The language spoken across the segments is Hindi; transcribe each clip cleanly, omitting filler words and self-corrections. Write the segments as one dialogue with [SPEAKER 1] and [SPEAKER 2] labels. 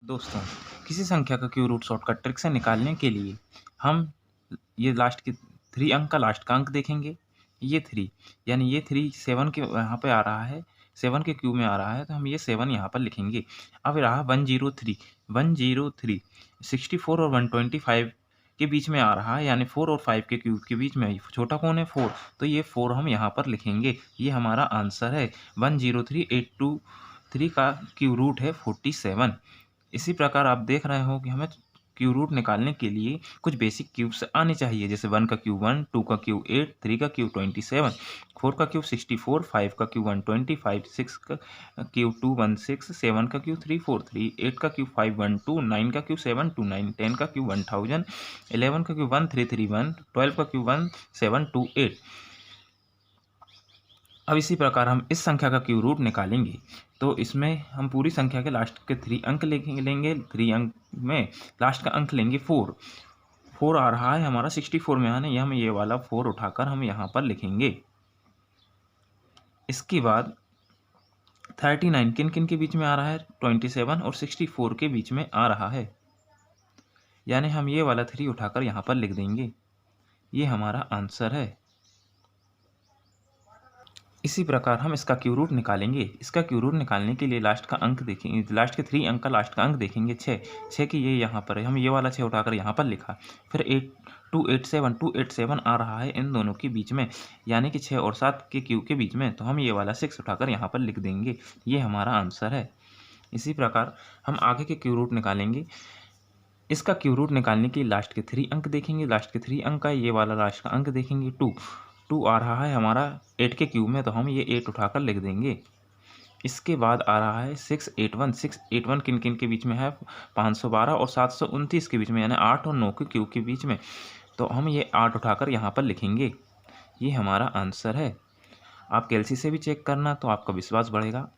[SPEAKER 1] दोस्तों, किसी संख्या का क्यूब रूट शॉर्टकट ट्रिक से निकालने के लिए हम ये लास्ट के 3 अंक का लास्ट का अंक देखेंगे। ये 3 यानी ये 3 7 के यहाँ पे आ रहा है, 7 के क्यूब में आ रहा है, तो हम ये 7 यहाँ पर लिखेंगे। अब रहा 103, 103 64 और 125 के बीच में आ रहा है, यानी 4 और 5 के क्यूब के बीच में छोटा कौन है 4, तो ये 4 हम यहाँ पर लिखेंगे। ये हमारा आंसर है। 103,823 का क्यूब रूट है 47। इसी प्रकार आप देख रहे हो कि हमें क्यूब रूट निकालने के लिए कुछ बेसिक क्यूब्स आने चाहिए, जैसे 1 का क्यूब 1, 2 का क्यूब 8, 3 का क्यूब 27, 4 का क्यूब 64, 5 का क्यूब 125, 6 का क्यूब 216, 7 का क्यूब 343, 8 का क्यूब 512, 9 का क्यूब 729, 10 का क्यूब 1000, 11 का क्यूब 1331, 12 का क्यूब 1728। अब इसी प्रकार हम इस संख्या का क्यूब रूट निकालेंगे, तो इसमें हम पूरी संख्या के लास्ट के 3 अंक लेंगे। 3 अंक में लास्ट का अंक लेंगे 4। 4 आ रहा है हमारा 64 में, यानी हम ये वाला 4 उठाकर हम यहाँ पर लिखेंगे। इसके बाद 39 किन किन के बीच में आ रहा है, 27 और 64 के बीच में आ रहा है, यानी हम ये वाला 3 उठाकर यहाँ पर लिख देंगे। ये हमारा आंसर है। इसी प्रकार हम इसका क्यूब रूट निकालेंगे। इसका क्यूब रूट निकालने के लिए लास्ट का अंक देखेंगे, लास्ट के 3 अंक का लास्ट का अंक देखेंगे 6। 6 की ये यहाँ पर है, हम ये वाला 6 उठाकर यहाँ पर लिखा। फिर 287 आ रहा है इन दोनों के बीच में, यानी कि 6 और 7 के क्यूब के बीच में, तो हम ये वाला 6 उठाकर यहाँ पर लिख देंगे। ये हमारा आंसर है। इसी प्रकार हम आगे के क्यूब रूट निकालेंगे। इसका क्यूब रूट निकालने के लिए लास्ट के 3 अंक देखेंगे। लास्ट के 3 अंक का ये वाला लास्ट का अंक देखेंगे 2 आ रहा है हमारा 8 के क्यूब में, तो हम ये 8 उठाकर लिख देंगे। इसके बाद आ रहा है 681 किन किन के बीच में है, 512 और 729 के बीच में, यानी 8 और 9 के क्यूब के बीच में, तो हम ये 8 उठाकर यहाँ पर लिखेंगे। ये हमारा आंसर है। आप कैलसी से भी चेक करना, तो आपका विश्वास बढ़ेगा।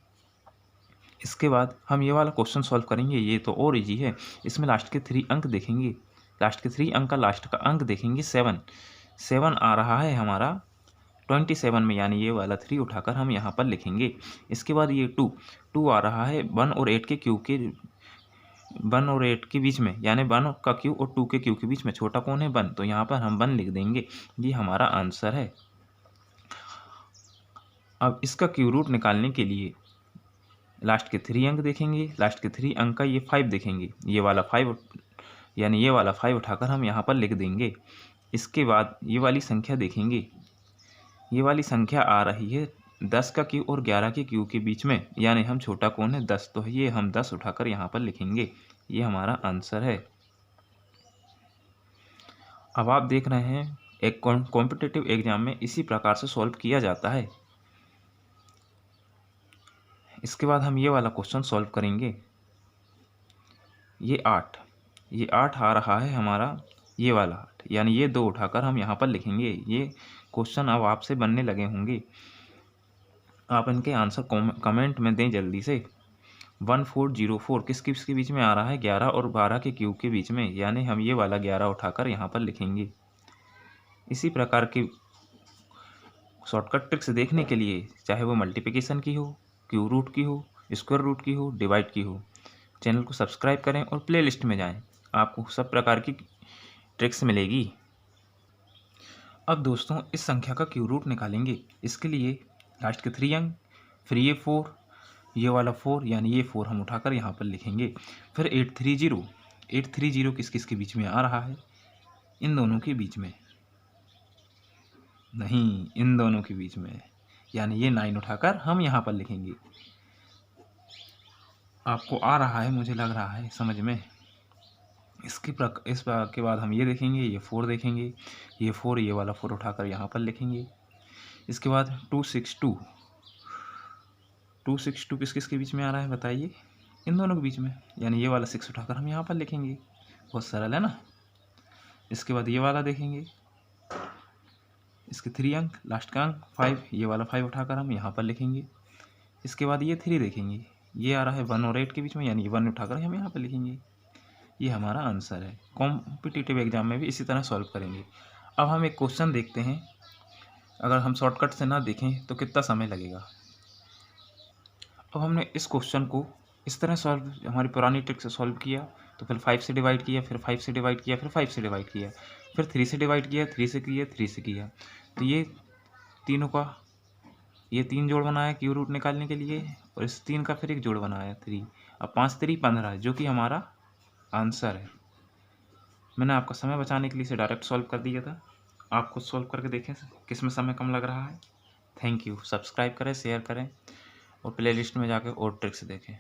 [SPEAKER 1] इसके बाद हम ये वाला क्वेश्चन सॉल्व करेंगे। ये तो और ईजी है। इसमें लास्ट के 3 अंक देखेंगे। लास्ट के 3 अंक का लास्ट का अंक देखेंगे 7 आ रहा है हमारा 27 में, यानी ये वाला 3 उठाकर हम यहाँ पर लिखेंगे। इसके बाद ये 2 आ रहा है 1 और 8 के क्यूब के 1 और 8 के बीच में, यानी 1 का क्यूब और 2 के क्यूब के बीच में छोटा कौन है 1, तो यहाँ पर हम 1 लिख देंगे। ये हमारा आंसर है। अब इसका क्यूब रूट निकालने के लिए लास्ट के 3 अंक देखेंगे। लास्ट के 3 अंक का ये 5 देखेंगे। ये वाला 5 यानी ये वाला 5 उठाकर हम यहाँ पर लिख देंगे। इसके बाद ये वाली संख्या देखेंगे। ये वाली संख्या आ रही है 10 का क्यूब और 11 के क्यूब के बीच में, यानी हम छोटा कौन है 10, तो ये हम 10 उठाकर यहाँ पर लिखेंगे। ये हमारा आंसर है। अब आप देख रहे हैं एक कॉम्पिटिटिव एग्जाम में इसी प्रकार से सॉल्व किया जाता है। इसके बाद हम ये वाला क्वेश्चन सॉल्व करेंगे। ये 8 आ रहा है हमारा ये वाला 8, यानी ये 2 उठाकर हम यहाँ पर लिखेंगे। ये क्वेश्चन अब आपसे बनने लगे होंगे, आप इनके आंसर कमेंट में दें जल्दी से। 1404 किस के बीच में आ रहा है, 11 और 12 के क्यूब के बीच में, यानी हम ये वाला 11 उठाकर यहाँ पर लिखेंगे। इसी प्रकार की शॉर्टकट ट्रिक्स देखने के लिए, चाहे वो मल्टीप्लिकेशन की हो, क्यूब रूट की हो, स्क्वायर रूट की हो, डिवाइड की हो, चैनल को सब्सक्राइब करें और प्लेलिस्ट में जाएं। आपको सब प्रकार की ट्रिक्स मिलेगी। अब दोस्तों इस संख्या का क्यूब रूट निकालेंगे। इसके लिए लास्ट के 3 अंक, फिर ये 4, ये वाला 4, यानी ये 4 हम उठाकर यहाँ पर लिखेंगे। फिर 830 किस के बीच में आ रहा है, इन दोनों के बीच में नहीं, इन दोनों के बीच में, यानी ये 9 उठाकर हम यहाँ पर लिखेंगे। आपको आ रहा है, मुझे लग रहा है समझ में। इस के बाद हम ये देखेंगे, ये 4 देखेंगे, ये 4, ये वाला 4 उठाकर यहाँ पर लिखेंगे। इसके बाद 262 किस के बीच में आ रहा है बताइए, इन दोनों के बीच में, यानी ये वाला 6 उठाकर हम यहाँ पर लिखेंगे। बहुत सरल है ना। इसके बाद ये वाला देखेंगे। इसके 3 अंक, लास्ट का अंक 5, ये वाला 5 उठाकर हम यहाँ पर लिखेंगे। इसके बाद ये 3 देखेंगे। ये आ रहा है 1 और 8 के बीच में, यानी 1 उठाकर हम यहाँ पर लिखेंगे। ये हमारा आंसर है। कॉम्पिटिटिव एग्जाम में भी इसी तरह सॉल्व करेंगे। अब हम एक क्वेश्चन देखते हैं। अगर हम शॉर्टकट से ना देखें तो कितना समय लगेगा। अब हमने इस क्वेश्चन को इस तरह सॉल्व हमारी पुरानी ट्रिक से सॉल्व किया, तो फिर 5 से डिवाइड किया, फिर 5 से डिवाइड किया, फिर 5 से डिवाइड किया, फिर 3 से डिवाइड किया, 3 से किया, 3 से किया। तो ये तीनों का ये 3 जोड़ बनाया क्यू रूट निकालने के लिए, और इस 3 का फिर एक जोड़ बनाया 3। अब 5 3 15 जो कि हमारा आंसर है। मैंने आपका समय बचाने के लिए इसे डायरेक्ट सॉल्व कर दिया था। आप खुद सॉल्व करके देखें किस में समय कम लग रहा है। Thank you. सब्सक्राइब करें, शेयर करें और प्लेलिस्ट में जाकर और ट्रिक्स देखें।